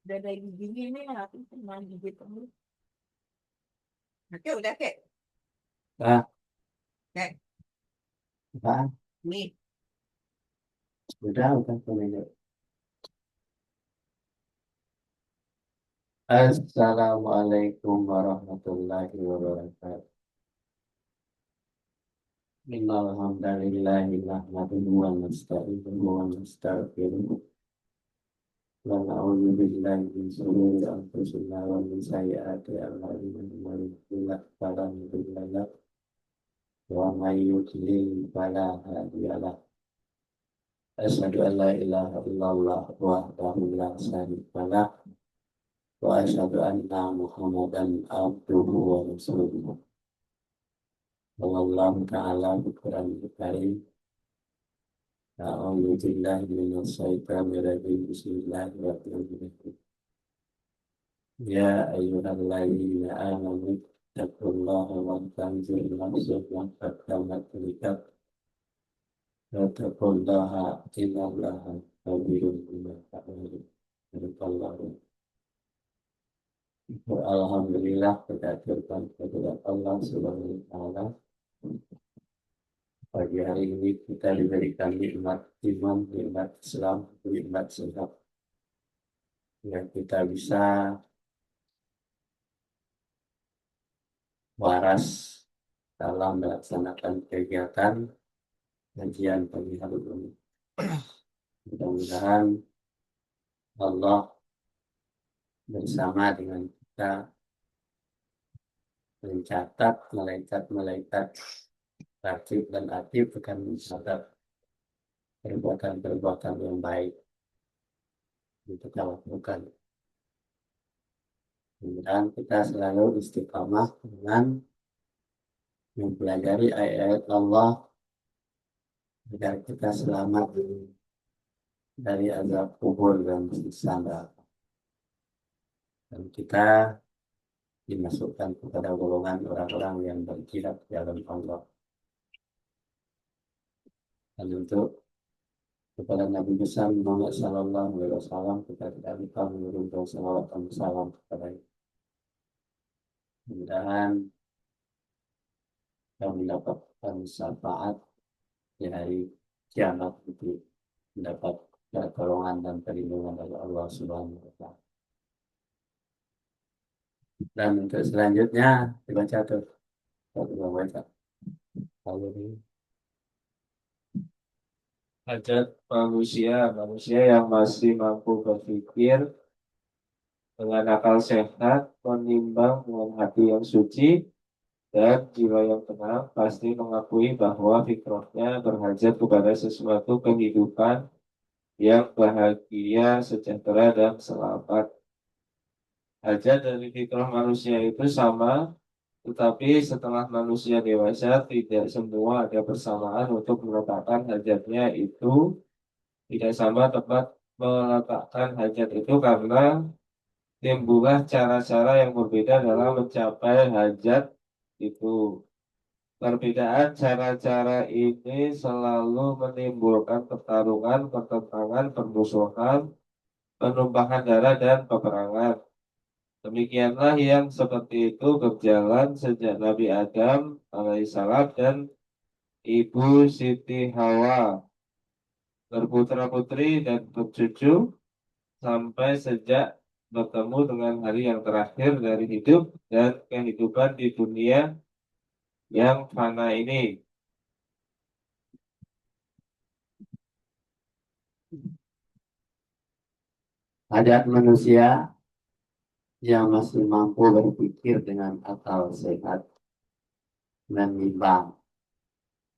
Udah ada giginya ini aku cuma gigit dulu. Oke, udah kek. Ah, Kek, apaan? nih. Udah komentar. Assalamualaikum warahmatullahi wabarakatuh. Innal hamdalillahi nahmaduhu wa nasta'inuhu wa nastaghfiruh. Wa na'udzu billahi min shururi anfusina wa min sayyiati a'malina. Man yahdihillahu fala mudilla lahu wa man yudlil fala hadiya lahu. Asyhadu an la ilaha illallah wahdahu la syarika lahu wa asyhadu anna Muhammadan abduhu wa rasuluh. Allah Ta'ala Al-Quran Al-Karim. A'udzu billahi minasyaitonir rajim. Bismillahirrahmanirrahim. Ya ayyuhalladzina amanu taqullaha wa tanzur nafsun ma qaddamat liqad. Wa taqullaha innallaha khabirun bima ta'malun. Barakallahu. Alhamdulillah kita aturkan kepada Allah Subhanahu wa taala. Pagi hari ini kita diberikan nikmat iman, nikmat Islam, nikmat sehat yang kita bisa waras dalam melaksanakan kegiatan kajian pagi hari ini. Mudah-mudahan Allah bersama dengan kita mencatat malaikat-malaikat raqib dan atid akan mencatat perbuatan-perbuatan yang baik untuk kita lakukan. Mudah-mudahan kita selalu istiqamah dengan mempelajari ayat-ayat Allah agar kita selamat dari azab kubur dan siksa neraka. Dan kita dimasukkan kepada golongan orang-orang yang berjihad di jalan Allah. Dan untuk kepada Nabi besar Muhammad Sallallahu Alaihi Wasallam kita tidak lupa menurunkan salawat dan salam kepada dia. Mudah-mudahan kita mendapatkan syafaat di hari kiamat itu, mendapat pertolongan dan perlindungan dari Allah Subhanahu Wa Taala. Dan untuk selanjutnya dibaca tuh, kita baca. Lalu ini Hajat manusia yang masih mampu berpikir dengan akal sehat, menimbang dengan hati yang suci, dan jiwa yang tenang, pasti mengakui bahwa fitrahnya berhajat kepada sesuatu kehidupan yang bahagia, sejahtera, dan selamat. Hajat dari fitrah manusia itu sama, tetapi setelah manusia dewasa, tidak semua ada persamaan untuk meletakkan hajatnya itu. Tidak sama tempat meletakkan hajat itu karena timbullah cara-cara yang berbeda dalam mencapai hajat itu. Perbedaan cara-cara ini selalu menimbulkan pertarungan, pertentangan, permusuhan, penumpahan darah, dan peperangan. Demikianlah yang seperti itu berjalan sejak Nabi Adam alaihissalam dan Ibu Siti Hawa berputra-putri dan bercucu sampai sejak bertemu dengan hari yang terakhir dari hidup dan kehidupan di dunia yang fana ini. adat manusia yang masih mampu berpikir dengan akal sehat, menimbang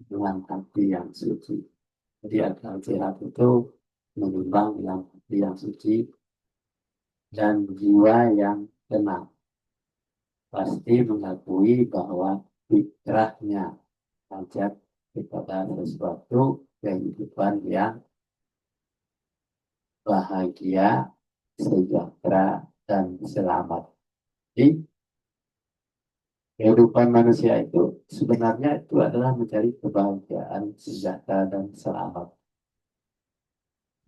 dengan hati yang suci. Jadi akal sehat itu menimbang dengan hati yang suci dan jiwa yang tenang. Pasti mengakui bahwa fitrahnya hajat kepada sesuatu kehidupan yang bahagia, sejahtera, dan selamat. Jadi kehidupan manusia itu sebenarnya itu adalah mencari kebahagiaan, sejahtera, dan selamat.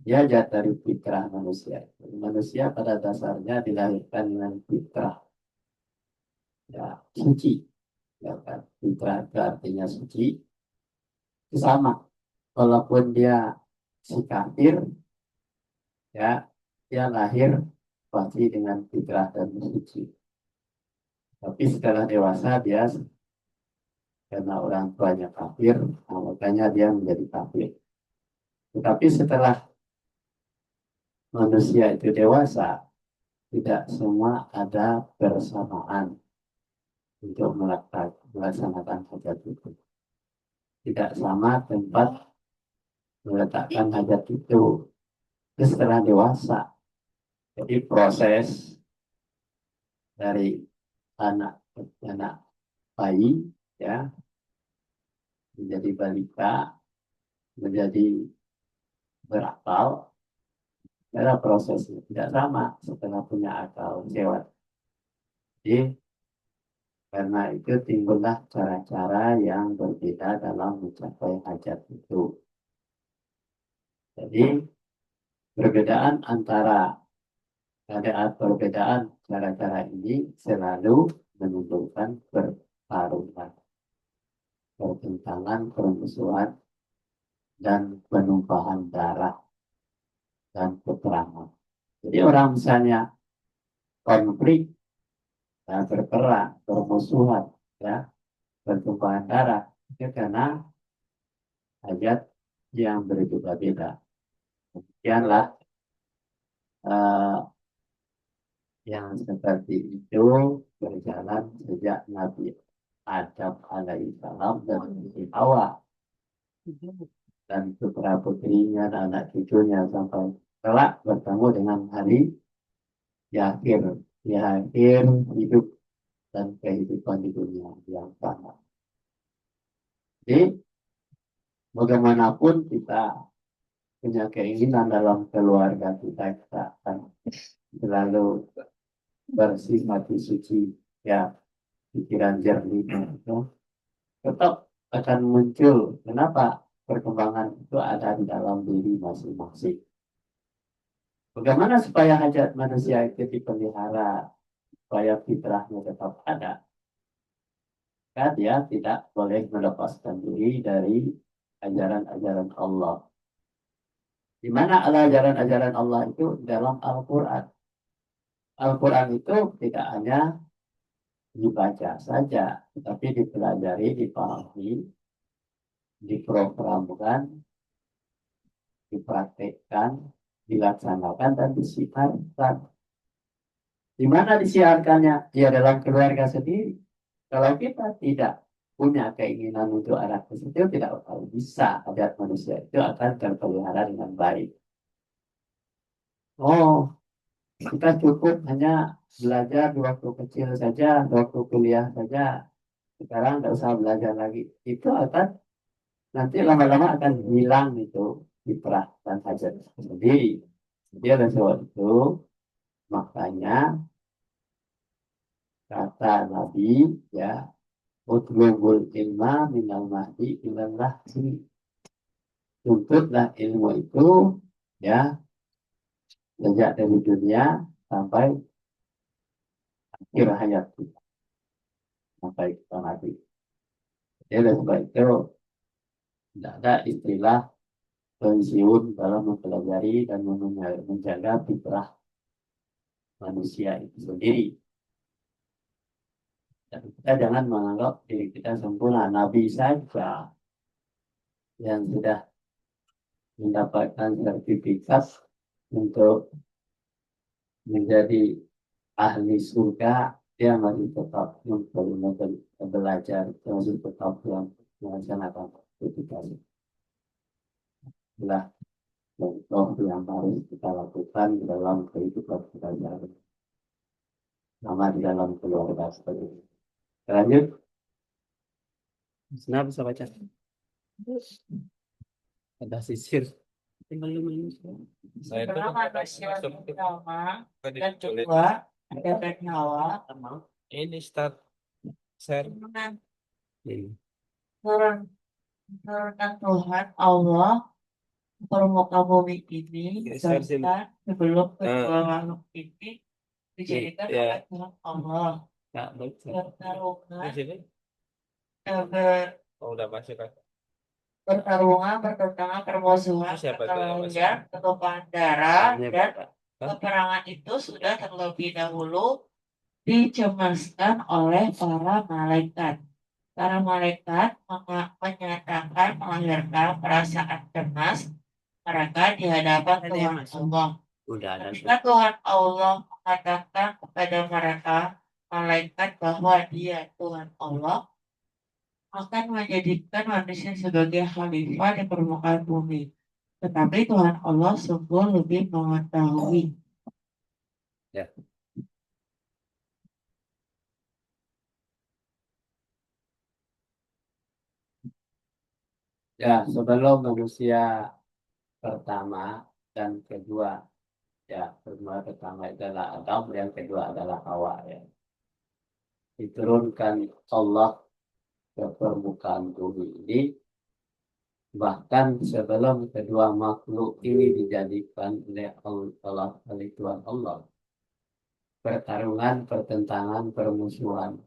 Dia jatuh dari fitrah manusia. Manusia pada dasarnya dilahirkan dengan fitrah, ya, suci. Ya kan? Fitrah itu artinya suci. Itu sama. Walaupun dia si kafir, ya, dia lahir pasti dengan fitrah dan suci. Tapi setelah dewasa dia karena orang tuanya kafir, nah, makanya dia menjadi kafir. Tetapi setelah manusia itu dewasa, tidak semua ada bersamaan untuk melaksanakan hajat itu. Tidak sama tempat meletakkan hajat itu. Itu setelah dewasa. Jadi proses dari anak anak bayi, ya, menjadi balita, menjadi berakal, adalah prosesnya tidak sama setelah punya akal lewat. Jadi karena itu timbullah cara-cara yang berbeda dalam mencapai hajat itu. Jadi perbedaan antara perbedaan cara-cara ini selalu menimbulkan pertarungan, pertentangan, permusuhan, dan penumpahan darah dan peperangan. Jadi orang misalnya konflik, ya, berperang, bermusuhan, ya, pertumpahan darah, itu karena hajat yang berbeda-beda. Demikianlah eh, yang seperti itu berjalan sejak Nabi Adam alaihissalam dan Nabi Hawa dan putra putrinya dan anak cucunya sampai kelak bertemu dengan hari di akhir hidup dan kehidupan di dunia yang sama. Jadi bagaimanapun kita punya keinginan dalam keluarga kita, kita akan selalu bersih mati suci, ya, pikiran jernih itu tetap akan muncul. Kenapa? Perkembangan itu ada di dalam diri masing-masing. Bagaimana supaya hajat manusia itu dipelihara, supaya fitrahnya tetap ada? Maka dia tidak boleh melepaskan diri dari ajaran-ajaran Allah. Di mana ajaran-ajaran Allah itu dalam Al-Quran. Al-Quran itu tidak hanya dibaca saja, tetapi dipelajari, dipahami, diprogramkan, dipraktekkan, dilaksanakan, dan disiarkan. Di mana disiarkannya? Ya dalam keluarga sendiri. Kalau kita tidak punya keinginan untuk arah ke situ, tidak akan bisa adat manusia itu akan terpelihara dengan baik. Oh, kita cukup hanya belajar di waktu kecil saja, di waktu kuliah saja. Sekarang tidak usah belajar lagi. Itu akan nanti lama-lama akan hilang itu fitrah dan hajat sendiri. Jadi oleh sebab itu, makanya kata Nabi, ya, utlubul ilma minal mahdi ilal lahdi. Tuntutlah ilmu itu, ya, sejak dari dunia sampai akhir hayat kita, sampai kita mati. Jadi oleh sebab itu tidak ada istilah pensiun dalam mempelajari dan menjaga fitrah manusia itu sendiri. Dan kita jangan menganggap diri kita sempurna. Nabi saja yang sudah mendapatkan sertifikat untuk menjadi ahli surga, dia masih tetap belajar, masih tetap melaksanakan sertifikasi. Itulah contoh yang harus kita lakukan dalam kehidupan kita sehari-hari, sama di dalam keluarga seperti ini. Lanjut. Senang bisa baca. Ada sisir. Tinggal lumayan. Saya itu Pertama manusia pertama dan boleh. kedua efek nyawa Ini start share. dengan Ini. turunkan Tuhan Allah permukaan bumi ini Geser sini. bahkan sebelum kedua makhluk ini dijadikan Ya. oleh Tuhan Allah. Ya, betul. Pertarungan, sini. Oh, udah masuk kan? bertentangan, permusuhan, Siapa tuh yang masuk? perkelahian, ketumpahan darah, Ini dan Bapak. peperangan itu sudah terlebih dahulu dicemaskan oleh para malaikat. Para malaikat menyatakan melahirkan perasaan cemas mereka di hadapan Tuhan Allah. Udah ada. Ketika Tuhan Allah mengatakan kepada mereka, malaikat, bahwa Dia Tuhan Allah akan menjadikan manusia sebagai khalifah di permukaan bumi. Tetapi Tuhan Allah sungguh lebih mengetahui. Ya. Ya, sebelum manusia pertama dan kedua, ya, pertama itu adalah Adam, yang kedua adalah Hawa, ya. Diturunkan Allah ke permukaan bumi ini, bahkan sebelum kedua makhluk ini dijadikan oleh Allah, oleh Tuhan Allah. Pertarungan, pertentangan, permusuhan,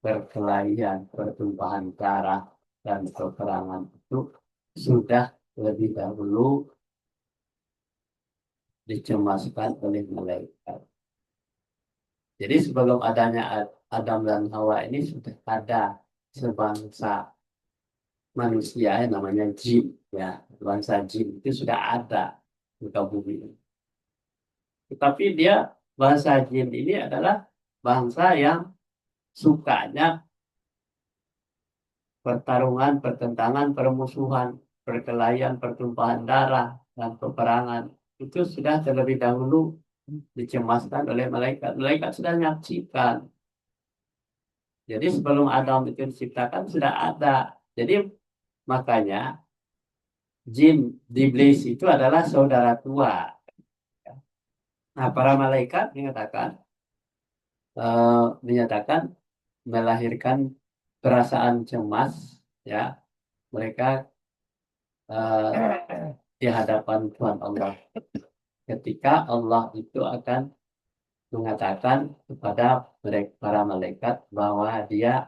perkelahian, pertumpahan darah, dan peperangan itu sudah lebih dahulu dicemaskan oleh malaikat. Jadi sebelum adanya Adam dan Hawa ini sudah ada sebangsa manusia yang namanya jin, ya, bangsa jin itu sudah ada di muka bumi ini. Tetapi dia, bangsa jin ini adalah bangsa yang sukanya pertarungan, pertentangan, permusuhan, perkelahian, pertumpahan darah, dan peperangan. Itu sudah terlebih dahulu dicemaskan oleh malaikat. Malaikat sudah menyaksikan. Jadi sebelum Adam itu diciptakan sudah ada. Jadi makanya jin, iblis itu adalah saudara tua. Nah, para malaikat menyatakan melahirkan perasaan cemas, ya, mereka di hadapan Tuhan Allah. Ketika Allah itu akan mengatakan kepada mereka, para malaikat, bahwa dia,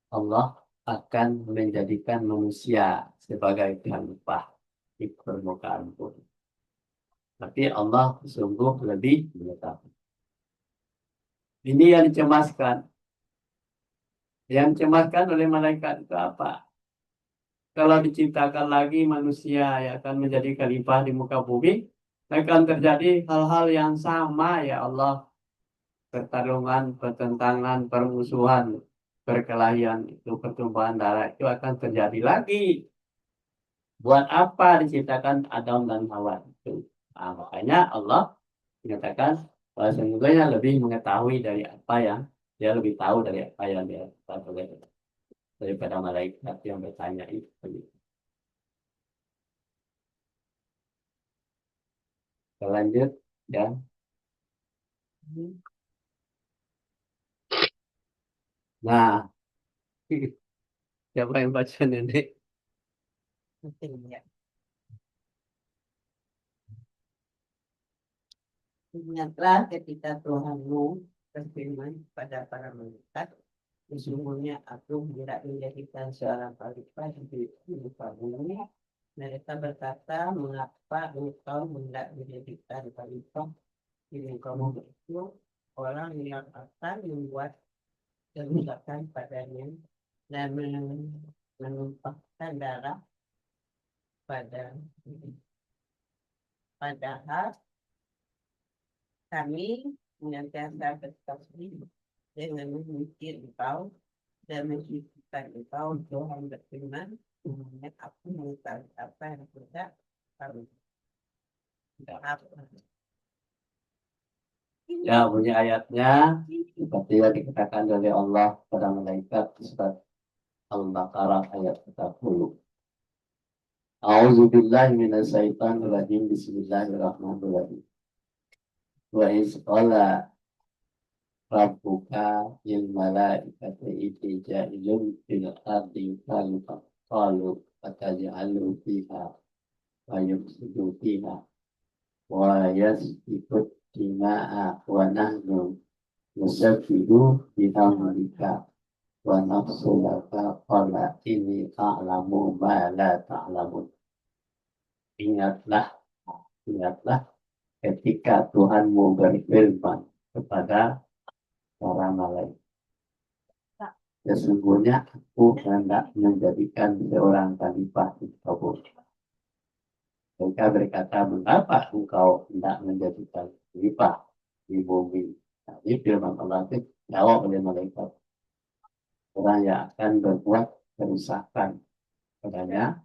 Allah, akan menjadikan manusia sebagai khalifah di permukaan bumi. Tapi Allah sungguh lebih mengetahui. Ini yang dicemaskan. Yang dicemaskan oleh malaikat itu apa? Kalau diciptakan lagi manusia yang akan menjadi khalifah di muka bumi, akan terjadi hal-hal yang sama, ya Allah. Pertarungan, pertentangan, permusuhan, perkelahian, itu pertumpahan darah itu akan terjadi lagi. Buat apa diciptakan Adam dan Hawa itu? Nah, makanya Allah menyatakan bahwa sesungguhnya lebih mengetahui dari apa yang dia lebih tahu dari apa yang dia tahu daripada malaikat yang bertanya itu. Kita lanjut, ya. Nah, siapa yang baca nenek? Pentingnya. Ingatlah ketika Tuhanmu berfirman kepada para malaikat, sesungguhnya aku tidak menjadikan seorang khalifah di muka bumi. Mereka berkata, mengapa engkau hendak menjadikan khalifah di muka bumi itu orang yang akan membuat kerusakan padanya dan menumpahkan darah pada padahal kami senantiasa bertasbih dengan memikir engkau dan menciptakan engkau. Tuhan berfirman, sesungguhnya aku mengetahui apa yang tidak tahu. Ya, bunyi ayatnya seperti yang dikatakan oleh Allah pada malaikat di surat Al-Baqarah ayat 40. A'udzubillahi minasyaitonirrajim. Bismillahirrahmanirrahim. Wa iz qala rabbuka lil malaikati inni ja'ilun fil ardi khalifah qalu ataj'alu fiha ويفسد فيها ويسفك الدماء ونحن نسبح بحمدك ونغفر لك قال إني أعلم ما لا تعلمون. Ingatlah, ingatlah ketika Tuhanmu berfirman kepada para malaikat. Sesungguhnya aku hendak menjadikan seorang khalifah di kamu. Mereka berkata, mengapa engkau hendak menjadikan khalifah di bumi? Nah, ini firman Allah itu jawab oleh malaikat. Orang yang akan berbuat kerusakan padanya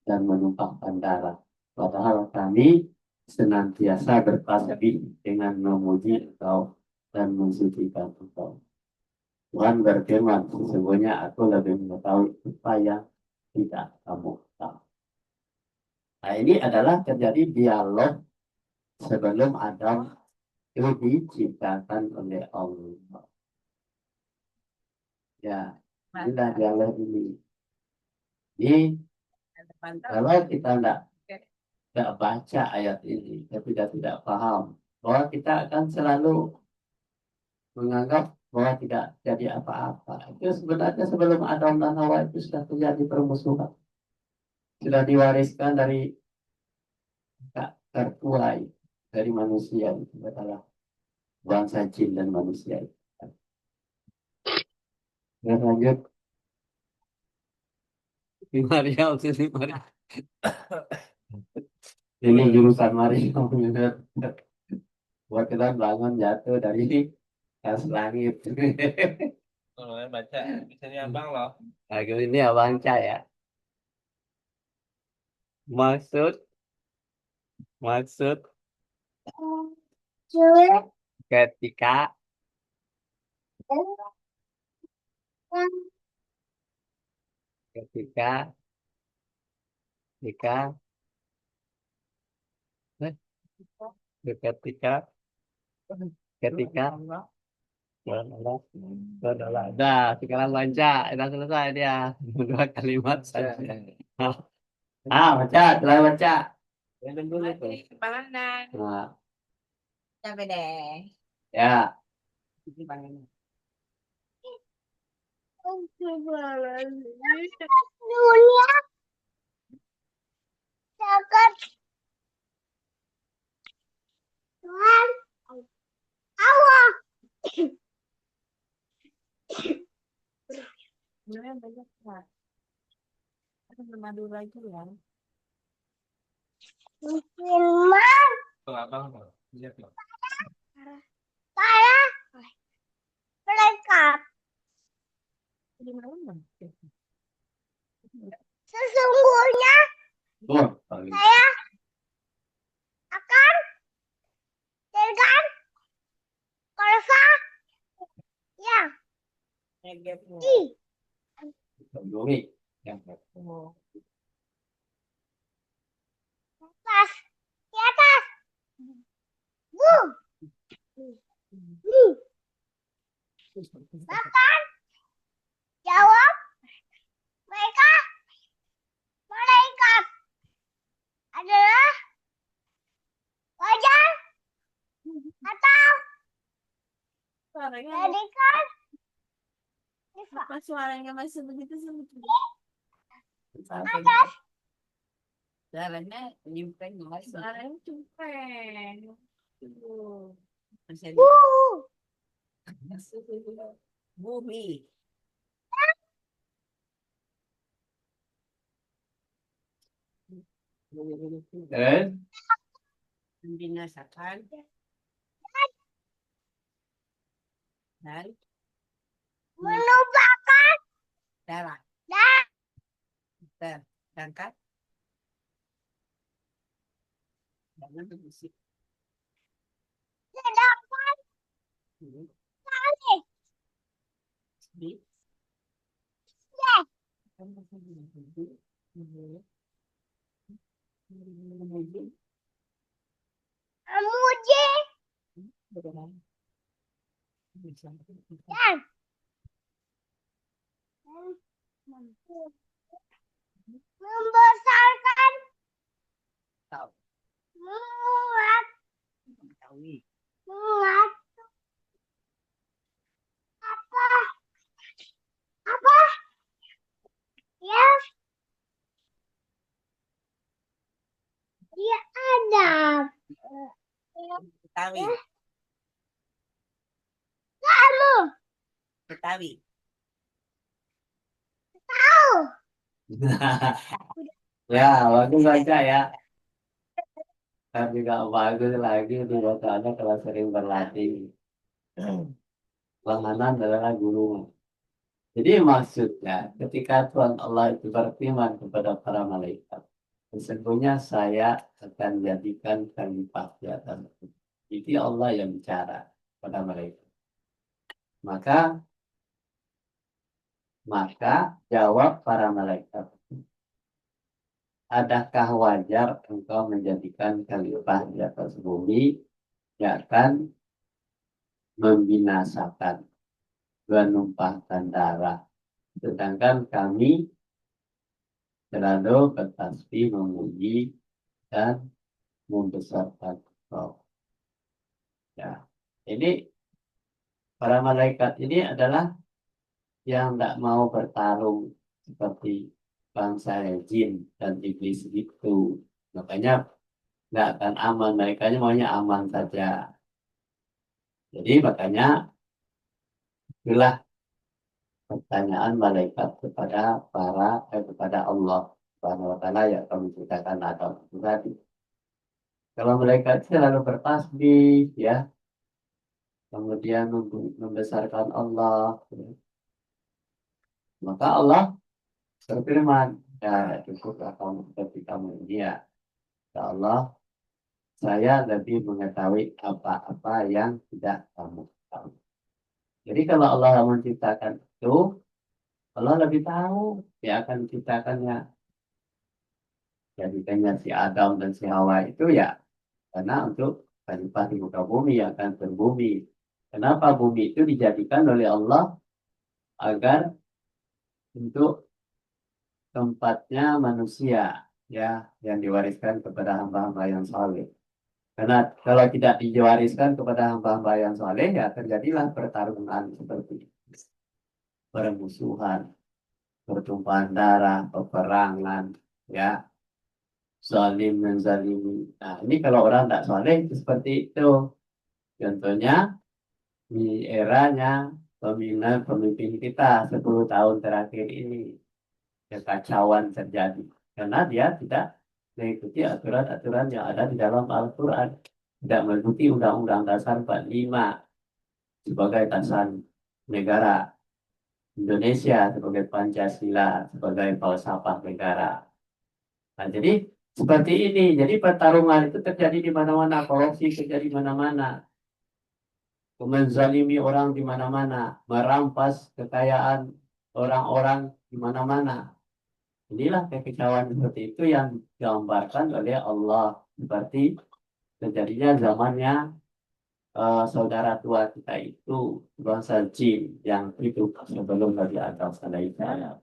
dan menumpahkan darah. Padahal kami senantiasa bertasbih dengan memuji engkau dan mensucikan engkau. Tuhan berfirman, sesungguhnya aku lebih mengetahui apa yang tidak kamu tahu. Nah, ini adalah terjadi dialog sebelum Adam itu diciptakan oleh Allah. Ya, inilah dialog ini. Ini kalau kita tidak baca ayat ini, kita tidak paham bahwa kita akan selalu menganggap bahwa tidak jadi apa-apa. Itu sebenarnya sebelum Adam dan Hawa itu sudah terjadi permusuhan. Sudah diwariskan dari tertuai dari manusia itu adalah bangsa jin dan manusia itu. Dan lanjut. Maria, sini Maria. Ini jurusan Maria. Buat kita bangun jatuh dari atas langit. Kalau baca bisa abang loh. Nah, ini abang ya. Maksud ketika ketika ketika ketika ketika dah sekarang baca sudah selesai dia dua kalimat saja. Baca telah baca nah, Sampai deh. ya Dunia sangat Tuhan Allah. Sebenarnya banyak lah. Ada madu lagi ya. Firman Tuh abang loh. Lihat loh. saya malaikat. Di mana? Sesungguhnya saya akan jadikan korsa yang Bumi yang atas di atas bahkan jawab mereka malaikat adalah wajar atau jadikan Apa suaranya masih begitu sih? atas Suaranya nyimpen suaranya cupeng. Masih bumi. Membinasakan dan menumpahkan darah dan terangkat jangan berbisik. sedangkan kali Di memuji dan membesarkan Tawi. Betawi. Betawi. Ya, bagus baca ya. Tapi nggak bagus lagi itu bacaannya kalau sering berlatih. Langganan adalah guru. Jadi maksudnya ketika Tuhan Allah itu berfirman kepada para malaikat, sesungguhnya saya akan jadikan khalifah di atas bumi. Itu Allah yang bicara pada mereka. Maka jawab para malaikat, adakah wajar engkau menjadikan khalifah di atas bumi yang akan membinasakan, menumpahkan darah, sedangkan kami selalu bertasbih memuji dan membesarkan engkau. Ya, ini para malaikat ini adalah yang tidak mau bertarung seperti bangsa jin dan iblis itu. Makanya nggak akan aman, mereka maunya aman saja. Jadi makanya itulah pertanyaan malaikat kepada Allah Subhanahu wa taala yang kami ceritakan Adam itu tadi. Kalau malaikat selalu bertasbih ya, kemudian membesarkan Allah, maka Allah berfirman, ya cukuplah kamu seperti kamu ini ya. Ya Allah, saya lebih mengetahui apa-apa yang tidak kamu tahu. Jadi kalau Allah menciptakan itu, Allah lebih tahu dia akan menciptakannya. Jadikannya si Adam dan si Hawa itu ya karena untuk khalifah di muka bumi yang akan berbumi. Kenapa bumi itu dijadikan oleh Allah agar untuk tempatnya manusia ya yang diwariskan kepada hamba-hamba yang saleh. Karena kalau tidak diwariskan kepada hamba-hamba yang saleh ya terjadilah pertarungan seperti permusuhan, pertumpahan darah, peperangan, ya, zalim dan zalimi. Nah, ini kalau orang tidak saleh itu seperti itu. Contohnya di eranya pemimpin kita 10 tahun terakhir ini kekacauan terjadi karena dia tidak mengikuti aturan-aturan yang ada di dalam Al-Quran, tidak mengikuti Undang-Undang Dasar 45 sebagai dasar negara Indonesia, sebagai Pancasila, sebagai falsafah negara. Nah, jadi seperti ini. Jadi pertarungan itu terjadi di mana-mana, korupsi terjadi di mana-mana, menzalimi orang di mana-mana, merampas kekayaan orang-orang di mana-mana. Inilah kekecewaan seperti itu yang digambarkan oleh Allah seperti terjadinya zamannya saudara tua kita itu bangsa jin yang itu sebelum Nabi Adam alaihi salam.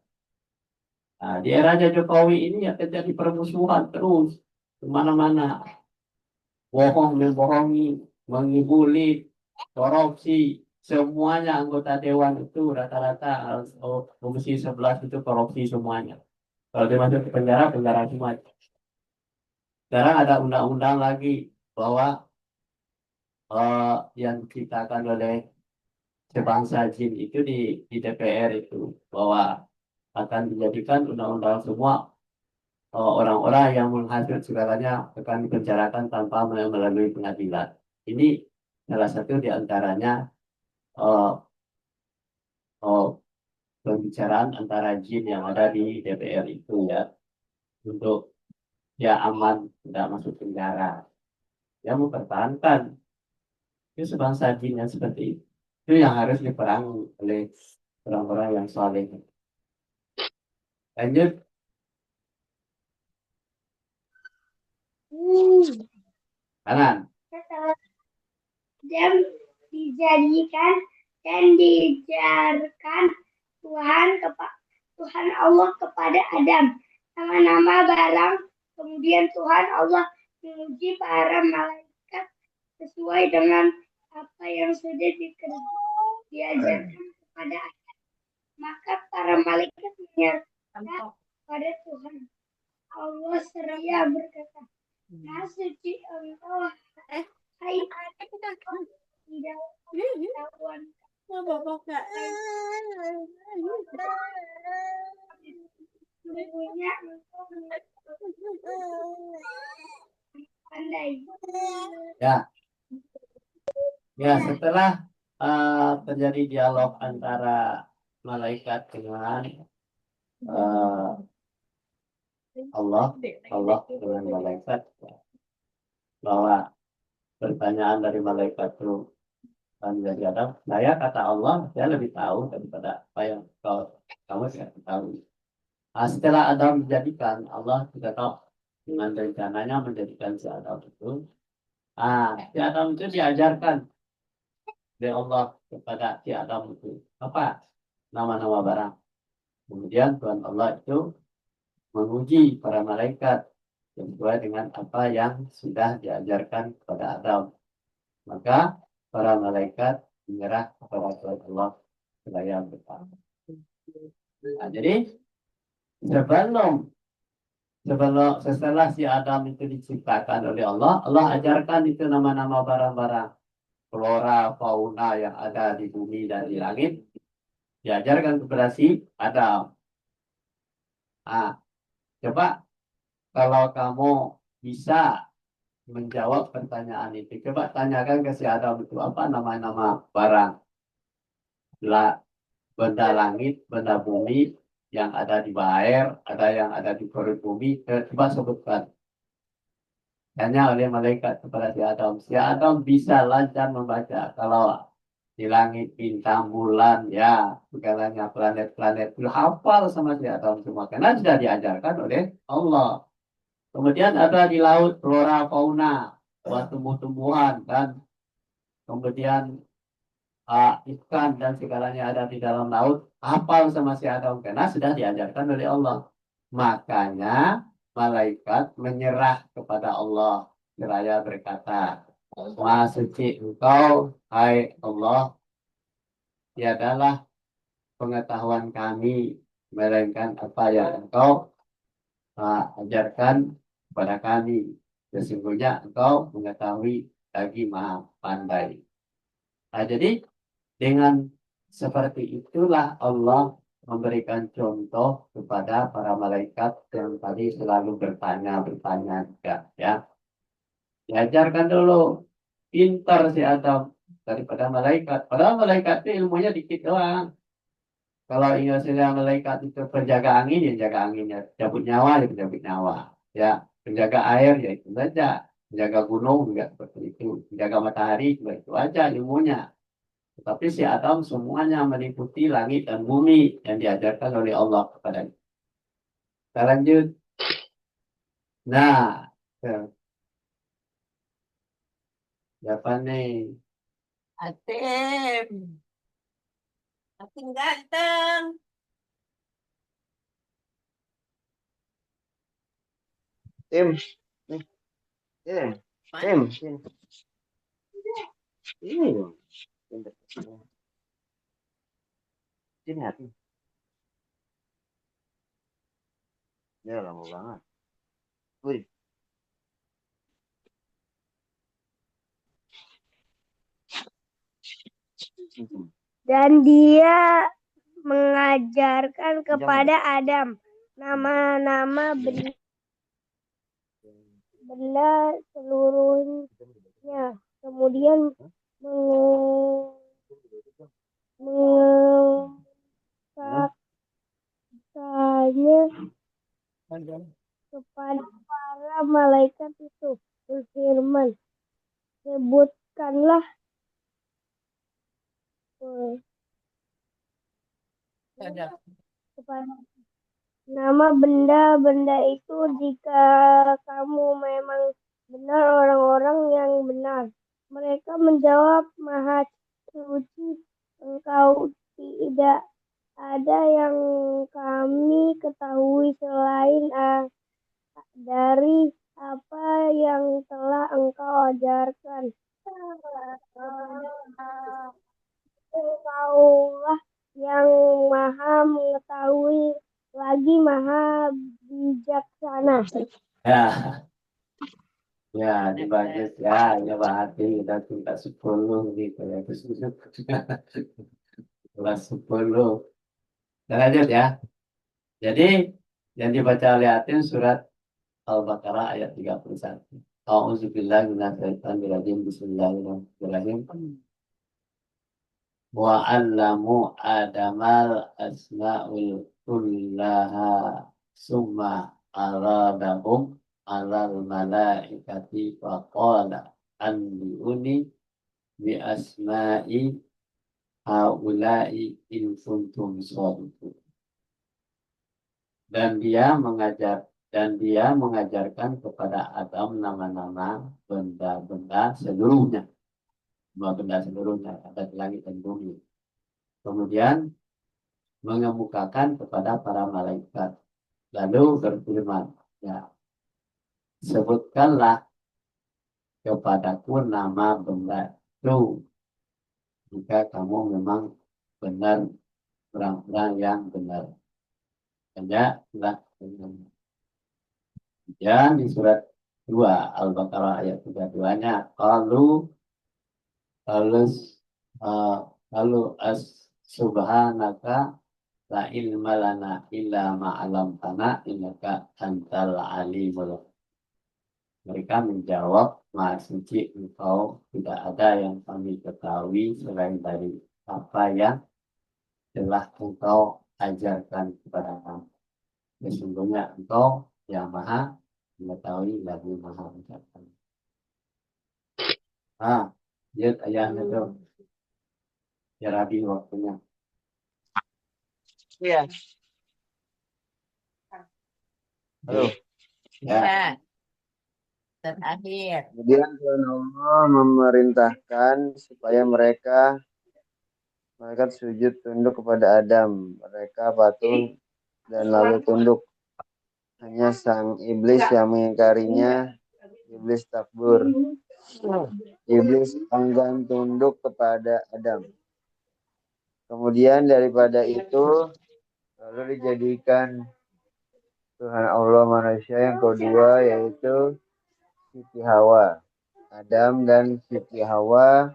Nah, di eranya Jokowi ini ya terjadi permusuhan terus kemana-mana, bohong membohongi, mengibuli, korupsi, semuanya anggota dewan itu rata-rata komisi 11 itu korupsi semuanya. Kalau dia masuk ke penjara, penjara semua. Sekarang ada undang-undang lagi bahwa yang diciptakan oleh sebangsa jin itu di DPR itu bahwa akan dijadikan undang-undang semua orang-orang yang menghasut segalanya akan dipenjarakan tanpa melalui pengadilan. Ini salah satu di antaranya uh, uh, pembicaraan antara jin yang ada di DPR itu ya untuk dia aman tidak masuk penjara. Dia mempertahankan itu sebangsa jin yang seperti itu yang harus diperangi oleh orang-orang yang saleh. Lanjut. Kanan. Dan dijadikan dan dijarkan Tuhan Allah kepada Adam nama-nama barang. Kemudian Tuhan Allah menguji para malaikat sesuai dengan apa yang sudah diajarkan kepada Adam. Maka para malaikat menyerahkan pada Tuhan Allah seraya berkata, Maha suci Engkau, hai di dalam pengetahuan sesungguhnya Engkau pandai. Ya, setelah terjadi dialog antara malaikat dengan Allah dengan malaikat, bahwa pertanyaan dari malaikat itu menjadi Adam, saya kata Allah, saya lebih tahu daripada apa yang kamu tidak tahu. Nah, setelah Adam dijadikan, Allah tidak tahu dengan rencananya menjadikan si Adam itu. Si Adam itu diajarkan oleh Allah kepada si Adam itu apa nama-nama barang. Kemudian Tuhan Allah itu menguji para malaikat sesuai dengan apa yang sudah diajarkan kepada Adam. Maka para malaikat menyerah kepada Tuhan Allah seraya bertahun. Nah, jadi setelah si Adam itu diciptakan oleh Allah, Allah ajarkan itu nama-nama barang-barang flora, fauna yang ada di bumi dan di langit, diajarkan kepada si Adam. Nah, coba kalau kamu bisa menjawab pertanyaan itu, coba tanyakan ke si Adam itu apa nama-nama barang, benda langit, benda bumi yang ada di air, ada yang ada di perut bumi, coba sebutkan. Tanya oleh malaikat kepada si Adam. Si Adam bisa lancar membaca. Kalau di langit, bintang, bulan, ya, segalanya planet-planet itu hafal sama si Adam semua. Karena sudah diajarkan oleh Allah. Kemudian ada di laut flora, fauna, buat tumbuh-tumbuhan, dan kemudian ikan dan segalanya ada di dalam laut, hafal sama si Adam. Karena sudah diajarkan oleh Allah. Makanya malaikat menyerah kepada Allah. Seraya berkata, Maha suci Engkau, hai Allah, tiadalah pengetahuan kami, melainkan apa yang Engkau ajarkan kepada kami. Sesungguhnya Engkau mengetahui lagi Maha pandai. Nah, jadi dengan seperti itulah Allah memberikan contoh kepada para malaikat yang tadi selalu bertanya juga, ya. Diajarkan dulu, pintar si Adam daripada malaikat. Padahal malaikat itu ilmunya dikit doang. Kalau istilah malaikat itu penjaga angin, ya jaga anginnya. Cabut nyawa, ya cabut nyawa. Ya, penjaga air, ya itu saja. Penjaga gunung juga seperti itu. Penjaga matahari juga itu aja ilmunya. Tetapi si Adam semuanya meliputi langit dan bumi yang diajarkan oleh Allah kepadanya. Kita lanjut. Nah, siapa nih? Atem. Atem ganteng. Tim, nih, Tim. Ini dong. Sini hati. Ya lama banget. Wih. Dan dia mengajarkan kepada Adam nama-nama benda seluruhnya. Kemudian mengungkapkannya kepada para malaikat itu, berfirman, sebutkanlah kepada nama benda-benda itu jika kamu memang benar orang-orang yang benar. Mereka menjawab, Maha suci Engkau, tidak ada yang kami ketahui selain dari apa yang telah Engkau ajarkan Ya, ya dibagus ya, coba hati udah tingkat 10 gitu ya. Terus kelas 10. Kita lanjut ya. Jadi yang dibaca oleh Atin surat Al-Baqarah ayat 31. A'udzubillahi minasyaitonirrajim. Bismillahirrahmanirrahim. Wa 'allamu adamal asma'ul kullaha summa aradahum alal malaikati wa qala anbi'uni bi asma'i haula'i in kuntum shadiqin. Dan dia mengajarkan kepada Adam nama-nama benda-benda seluruhnya, semua benda seluruhnya ada di langit dan bumi. Kemudian mengemukakan kepada para malaikat, lalu berfirman, ya, sebutkanlah kepadaku nama benda itu jika kamu memang benar orang-orang yang benar. Hanya telah dan di surat 2 Al-Baqarah ayat 32-nya Alus lalu as subhanaka la ilma lana illa ma'alamtana innaka antal alimul. Mereka menjawab, Maha Suci Engkau, tidak ada yang kami ketahui selain dari apa yang telah Engkau ajarkan kepada kami. Sesungguhnya Engkau yang Maha mengetahui lagi Maha mencapai. Lihat ayahnya tuh. Ya Rabi waktunya. Iya. Halo. Ya. Ya. Terakhir. Kemudian Tuhan Allah memerintahkan supaya mereka sujud tunduk kepada Adam. Mereka patuh dan lalu tunduk. Hanya sang iblis yang mengingkarinya, iblis takbur. Iblis enggan tunduk kepada Adam. Kemudian daripada itu lalu dijadikan Tuhan Allah manusia yang kedua, yaitu Siti Hawa. Adam dan Siti Hawa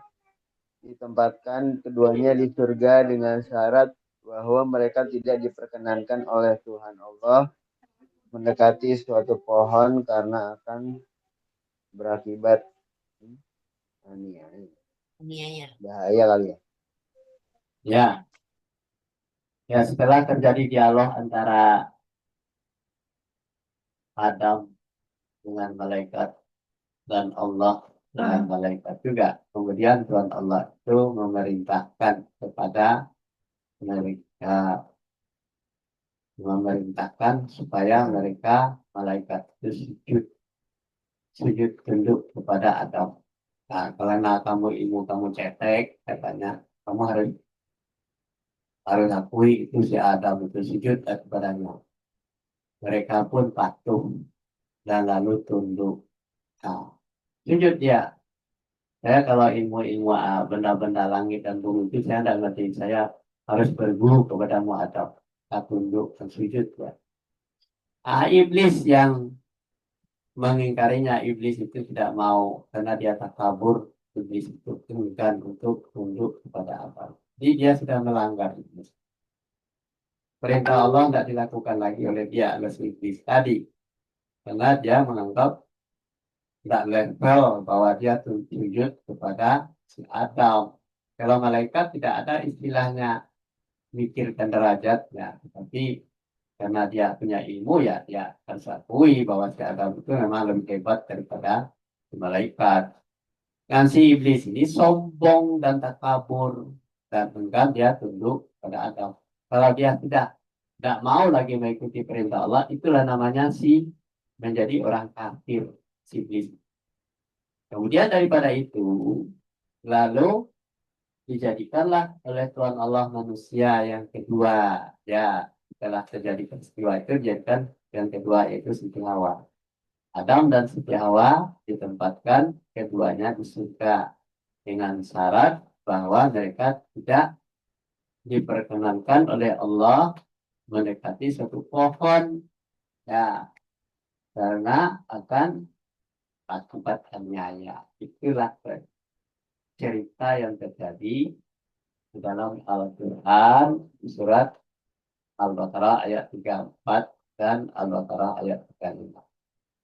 ditempatkan keduanya di surga dengan syarat bahwa mereka tidak diperkenankan oleh Tuhan Allah mendekati suatu pohon karena akan berakibat bahaya kali ya. Ya, setelah terjadi dialog antara Adam dengan malaikat dan Allah dengan malaikat juga. Kemudian Tuhan Allah itu memerintahkan kepada supaya mereka malaikat itu sujud tunduk kepada Adam. Nah, karena kamu cetek, katanya kamu harus akui itu si Adam itu sujud kepadanya. Mereka pun patuh dan lalu tunduk. Nah, sujud dia. Saya kalau ilmu benda-benda langit dan bumi itu saya tidak ngerti. Saya harus berguru kepadamu Adam. Kita tunduk dan sujud ya. Iblis yang mengingkarinya, iblis itu tidak mau karena dia takabur. Iblis itu enggan untuk tunduk kepada apa. Jadi dia sudah melanggar iblis. Perintah Allah tidak dilakukan lagi oleh dia, oleh iblis tadi. Karena dia menganggap tidak level bahwa dia sujud kepada si Adam. Kalau malaikat tidak ada istilahnya mikirkan derajatnya, tapi karena dia punya ilmu ya dia harus akui bahwa si Adam itu memang lebih hebat daripada si malaikat. Dan si iblis ini sombong dan takabur dan enggan dia tunduk pada Adam. Kalau dia tidak mau lagi mengikuti perintah Allah, itulah namanya si menjadi orang kafir, si iblis. Kemudian daripada itu, lalu dijadikanlah oleh Tuhan Allah manusia yang kedua. Ya, setelah terjadi peristiwa itu, dijadikan yang kedua yaitu Siti Hawa. Adam dan Siti Hawa ditempatkan keduanya di surga dengan syarat bahwa mereka tidak diperkenankan oleh Allah mendekati suatu pohon. Ya, karena akan akibat aniaya. Itulah cerita yang terjadi di dalam Al-Quran surat Al-Baqarah ayat 34 dan Al-Baqarah ayat 35.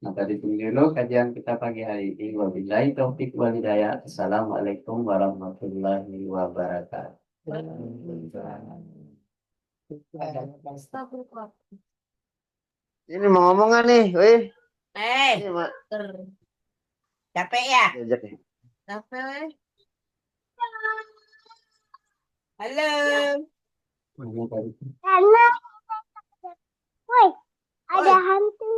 Nah, tadi dulu kajian kita pagi hari ini. Wabillahi taufiq wal hidayah. Assalamualaikum warahmatullahi wabarakatuh. Astagfirullah. Ini mau ngomong nggak nih? Wih, ini mak Capek ya? diajak nih. Capek, weh. Halo. Mana tadi? Karena, woi, ada Oi. hantu.